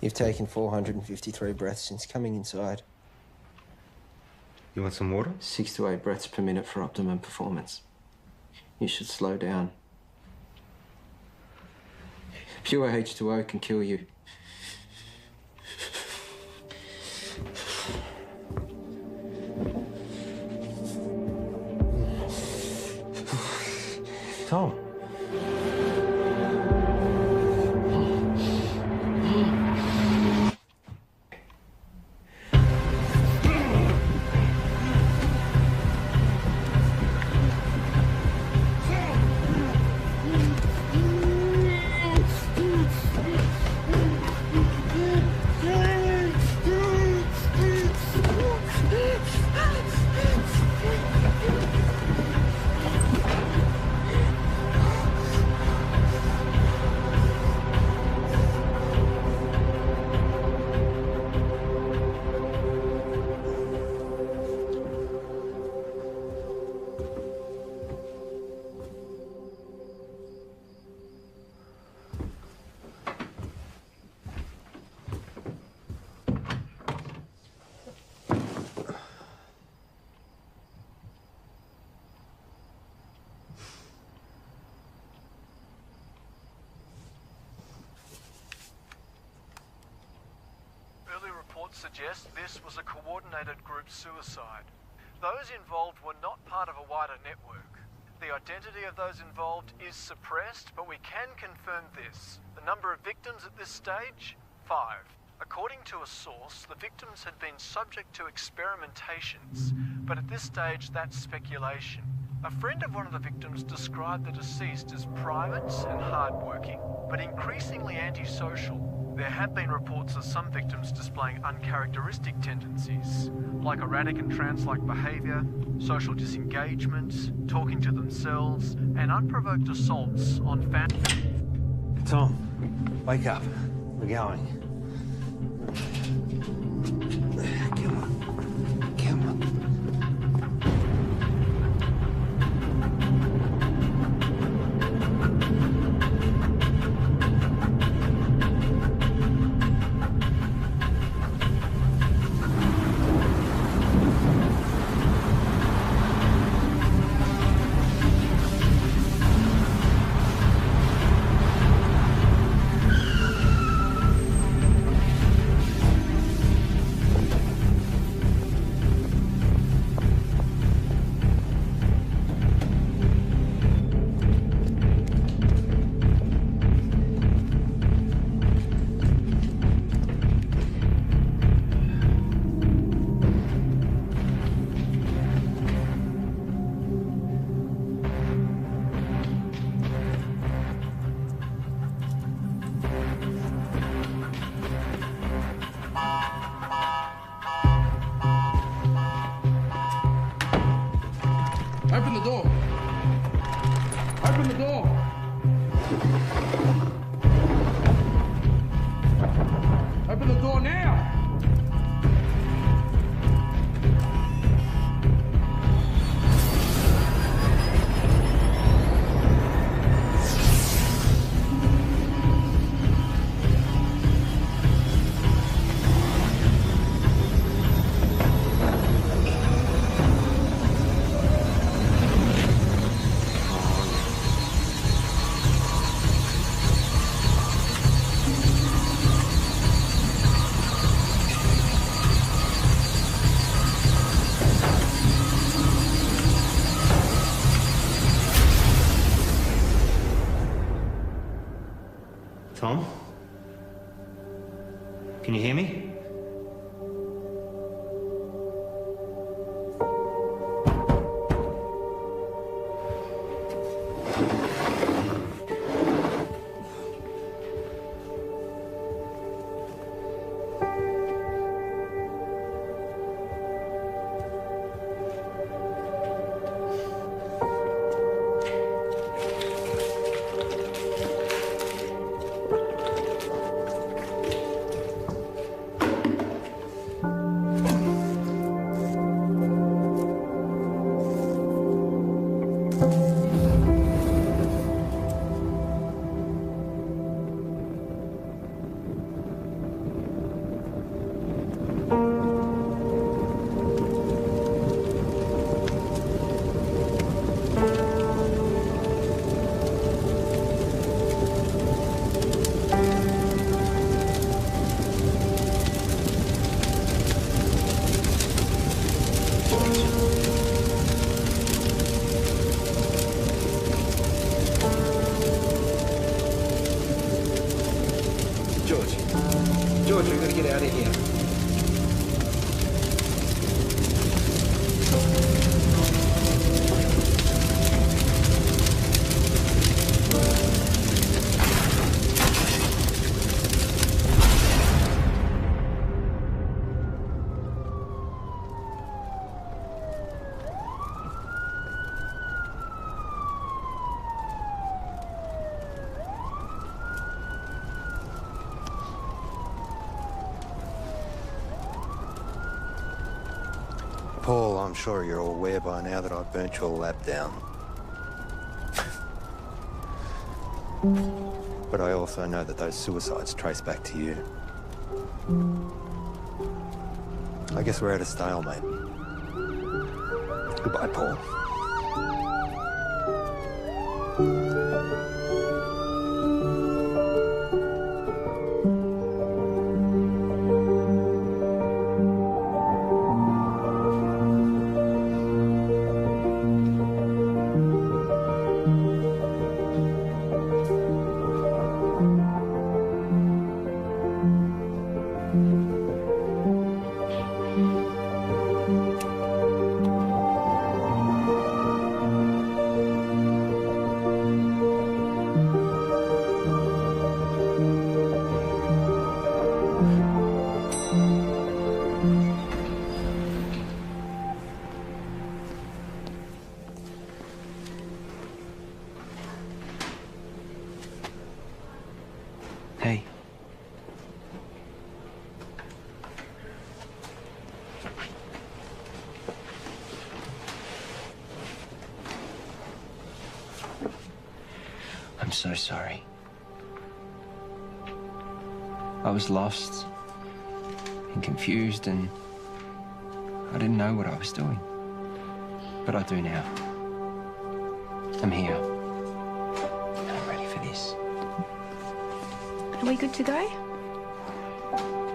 Speaker 17: You've taken 453 breaths since coming inside.
Speaker 6: You want some water?
Speaker 17: 6 to 8 breaths per minute for optimum performance. You should slow down. Pure H2O can kill you.
Speaker 6: Tom.
Speaker 12: Suggest this was a coordinated group suicide. Those involved were not part of a wider network. The identity of those involved is suppressed, but we can confirm this. The number of victims at this stage? 5. According to a source, the victims had been subject to experimentations, but at this stage that's speculation. A friend of one of the victims described the deceased as private and hardworking, but increasingly antisocial. There have been reports of some victims displaying uncharacteristic tendencies, like erratic and trance-like behaviour, social disengagement, talking to themselves, and unprovoked assaults on family.
Speaker 6: Tom, wake up. We're going. Come on. Come on.
Speaker 13: Open the door. Open the door. Open the door now.
Speaker 6: Tom? Can you hear me?
Speaker 18: George, we've got to get out of here.
Speaker 6: Paul, I'm sure you're aware by now that I've burnt your lab down. But I also know that those suicides trace back to you. I guess we're at a stalemate. Goodbye, Paul.
Speaker 17: so sorry. I was lost and confused, and I didn't know what I was doing. But I do now. I'm here. And I'm ready for this.
Speaker 23: Are we good to go?